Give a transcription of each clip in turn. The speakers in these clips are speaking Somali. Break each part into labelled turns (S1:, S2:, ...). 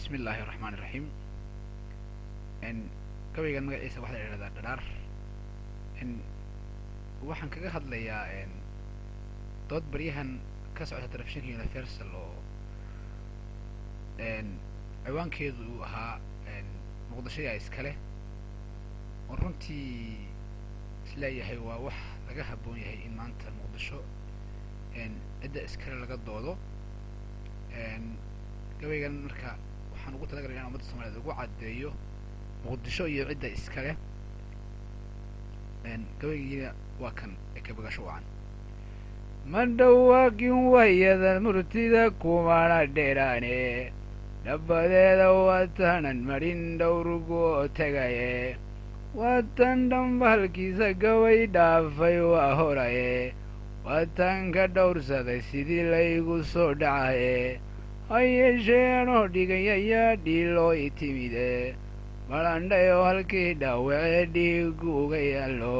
S1: بسم الله الرحمن الرحيم ان gabaygan magaciisa waxa la yiraahdaa dharaar in waxaan kaga hadlayaa dood baryahan ka socota telefishinka Universal oo ciwaankeedu uu ahaa muqdisho ay iskale oo runtii isleeyahay waa wax laga haboon yahay in maanta muqdisho cidda iskale laga doodo gabaygan marka waxaan ugu talagalay inaan ummadda Soomaaliyeed ugu cadeeyo muqdisho iyo cidda iskale gabaygiina waa kan ka bagasho wacan
S2: ma dhawaaqin wayada murtida kumana dheeraane dhabadeeda waatanan marin dhowrgo tagaye waatan dhambalkiisa gabay dhaafay waa horaye waatan ka dhowrsaday sidii laygu soo dhacaye hayeesheenoo dhigayayaa dhiiloo itimide balandhayo halkii dhaawacee dhiigu uga yaallo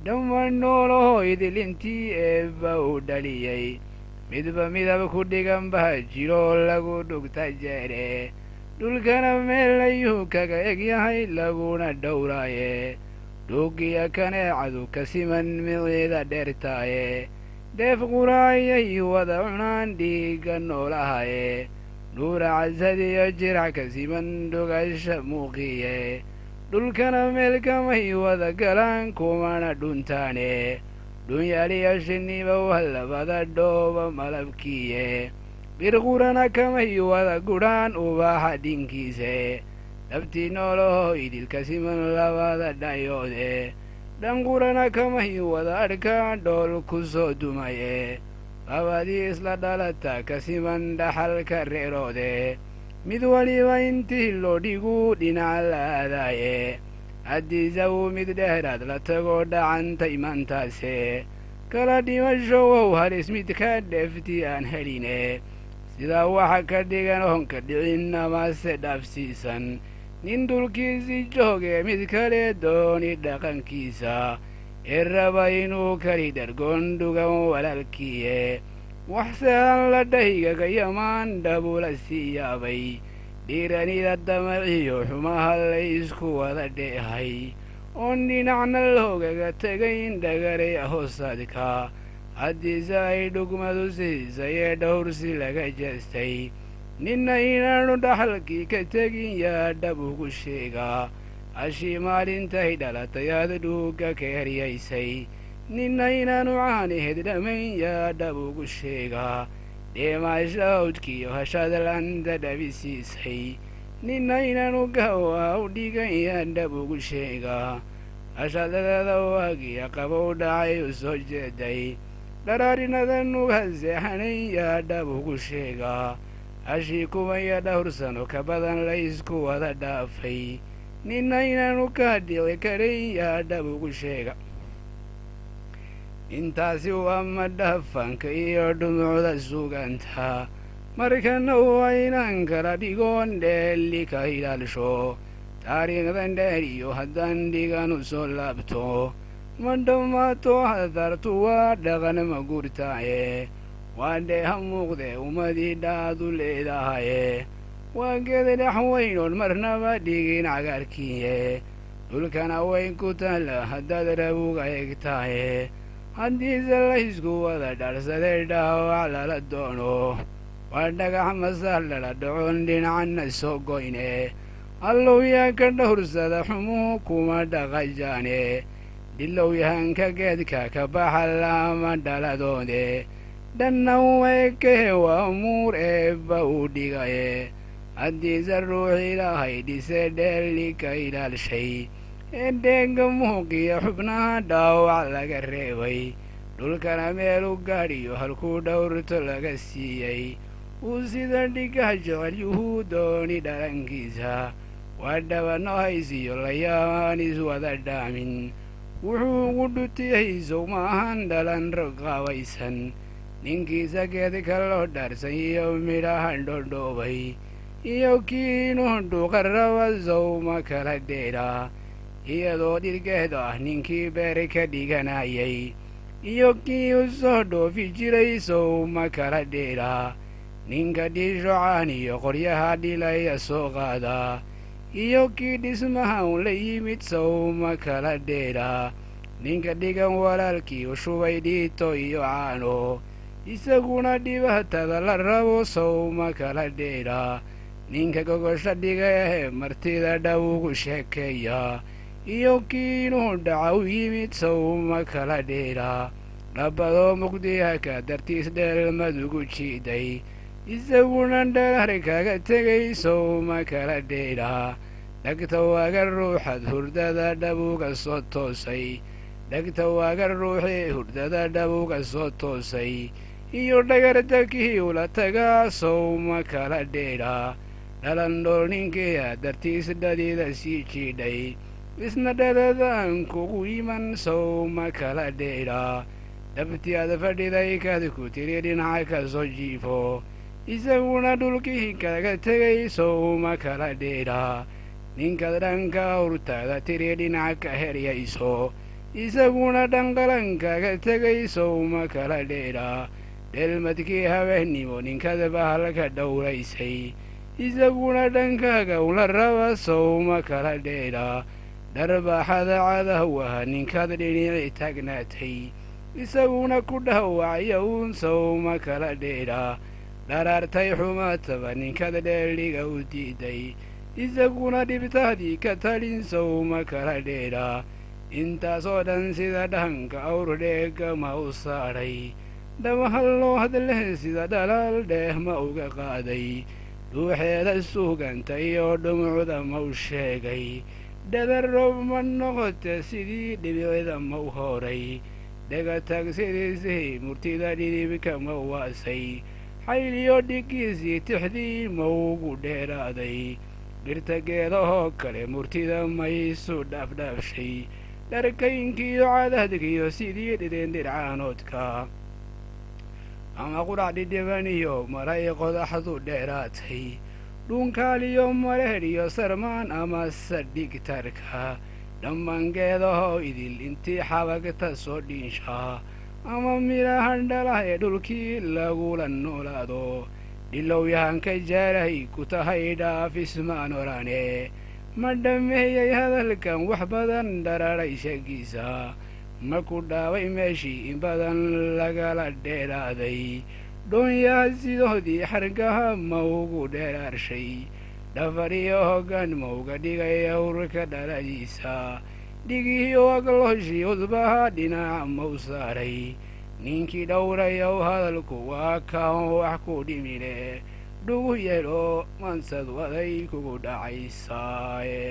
S2: dhammaan noolahoo idilintii eebba u dhaliyey midba midab ku dhigan baa jiroo lagu dhugta jeere dhulkana meel ayuu kaga egyahay laguna dhowraaye dhuugiya kaneecadu ka siman miciida dheertaaye dheef quraayay wada cunaan dhiigga noolahaye nuura casadiyo jirac ka siman dhugasha muuqiye dhulkana meel kamay wada galaan kumana dhuntaane dhunyaaliya shiniba waa labada dhooba malabkiye birqurana kamay wada gudhaan ubaaxa dhinkiise dhabtii noolahoo idilka siman labada dhayoode dhanqurana kamay wada adhkaan dhool ku soo dumaye labadii isla dhalata ka siman dhaxalka reeroode mid waliba intii loo dhigu dhinaca la aadaaye haddiisawu mid dheeraad la tago dhacantay maantaase kala dhimasho wow halis midka dheeftii aan heline sidaa waxa ka dhigan oonka dhicin amase dhaafsiisan nin dulkiisii jooge mid kale dooni dhaqankiisa ee raba inuu kali dhargoon dhugan walaalkiye waxse aan la dhaygaga yamaan dhabula sii yaabay dhiiranida damaciyo xumaha laysku wada dheehay oon dhinacna loogaga tegayn dhagaray hoosadka haddiise ay dhugmadu siisayee dhowrsi laga jeestay ninna inaanu dhaxalkii ka tegin yaa dhab ugu sheegaa ashii maalintay dhalatay aad dhuugga ka heryaysay ninna inaanu caanaheed dhammayn yaa dhab ugu sheegaa dheemaasha awdkiyo hashadlanda dhabisiisay ninna inaanu gawa u dhigan yaa dhab ugu sheegaa hashadadeeda waagiya qabow dhacay u soo jeeday dharaarinadanuga seexanayn yaa dhab ugu sheegaa ashii kumaya dhowrsano ka badan laysku wada dhaafay ninna inaanu ka dhici karayn yaa dhab ugu sheega intaasi waa madhafanka iyo dhumucda suganta markana waa inaan kala dhigoon dheeli ka ilaalsho taariikhdan dheer iyo haddaan dhiganu soo laabto ma dhammaato hadartu waa dhaqan ma gurtaaye waa dheeha muuqde ummadii dhaadu leedahaye waa geeda dhex weynoon marnaba dhigin cagaarkiye dhulkana way ku taalla haddaad rabuga egtaaye haddiise laysku wada dharsadee dhaawac lala doono waa dhagax masaal lala dhacoon dhinacana soo goyne allow yaa ka dhowrsada xumuhu kuma dhaqajaane dhilowyahanka geedka ka baxa laama dhaladoode dhanna weekee waa umuur eebba uu dhigaye haddiise ruux ilaahay dhise dheeli ka ilaalshay ee dheegga muuqiya xubnaha dhaawac laga reebay dhulkana meel u gaadhiyo halkuu dhowrto laga siiyey uu sida dhigah jecel yuhuu dooni dhalankiisa waa dhabanno haysiyo layaamaan iswada dhaamin wuxuu ugu dhutiyaysow maahan dhalan raqaabaysan ninkiisa geedka loo dhaarsan iyo midhaha dhodhoobay iyo kiinuu dhuuqa raba sowma kala dheedhaa iyadoo dhirgeed ah ninkii beer ka dhiganayay iyo kii u soo dhoofi jiray sowma kala dheedhaa ninka dhiishocan iyo qoryaha dhilaya soo qaada iyo kii dhismaha un la yimid sawma kala dheera ninka dhigan walaalkii u shubay dhiito iyo caano isaguna dhibaatada la rabo sawma kala dheera ninka gogosha dhigayahee martida dhowgu sheekeeya iyo kii inuu dhaca u yimid sawma kala dheera dhabbadoo mugdiyaka dartiis dheelmadugu jiiday isaguna dhalar kaga tegay sawma kala dheera dhagta waaga ruuxad hurdada dhabuga soo toosay dhagta waaga ruuxii hurdada dhabuga soo toosay iyo dhagartakii ula tagaa sawma kala dheera dhalandhool ninkiya dartiis dhadida sii jiidhay isna dhadadaan kugu iman sawma kala dheera dhabti aad fadhiday kaad ku tiri dhinaca ka soo jiifo isaguna dhulkii kaga tegay sawma kala dheera ninkaad dhanka hurtaada tiri dhinaca ka heryayso isaguna dhanqalan kaga tegay sawma kala dheera dheelmadkii habeennimo ninkaad bahalka dhowraysay isaguna dhankaaga ula raba sawma kala dheera dharbaaxada cadahwaha ninkaad dhinici taagnaatay isaguna ku dhahwacya uun sawma kala dheera dharaartay xumaataba ninkaad dheeliga u diiday isaguna dhibtaadii ka talin sawma kala dheera intaasoo dhan sida dhahanka awr dheegama u saadhay dhabahal loo hadleh sida dhalaal dheeh ma uga qaaday dhuuxeeda suuganta iyo dhumucda ma u sheegay dhadaroob ma noqote sidii dhibicda ma u horay dhagatag sidiisii murtida dhidibka ma waasay xayliyo dhigiisii tixdii ma ugu dheeraaday dhirta geedahoo kale murtida maysu dhaafdhaafshay dharkaynkiiyo cadadkiyo sidii dhidindhircaanoodka ama qudhac dhidhiban iyo maray qodaxdu dheeraatay dhunkaaliyo mareedh iyo sarmaan ama sadhigtarka dhammaan geedahoo idil intii xabagta soo dhiinshaa ama midhahan dhalah ee dhulkii lagula noolaado dhilowyahanka jaalahay ku tahay dhaafismaan orane ma dhammeeyey hadalkan wax badan dhararay sheegiisa ma ku dhaaway meeshii in badan lagala dheeraaday dhoonyaha sidoodii xargaha ma ugu dheeraarshay dhafar iyo hoggaan ma uga dhigay awrka dhaladiisa dhigiyo aglooshii udbaha dhinaca ma u saaray ninkii dhowrayow hadalku waa kaan wax ku dhimine dhugu yeelo mansad waday kugu dhacaysaaye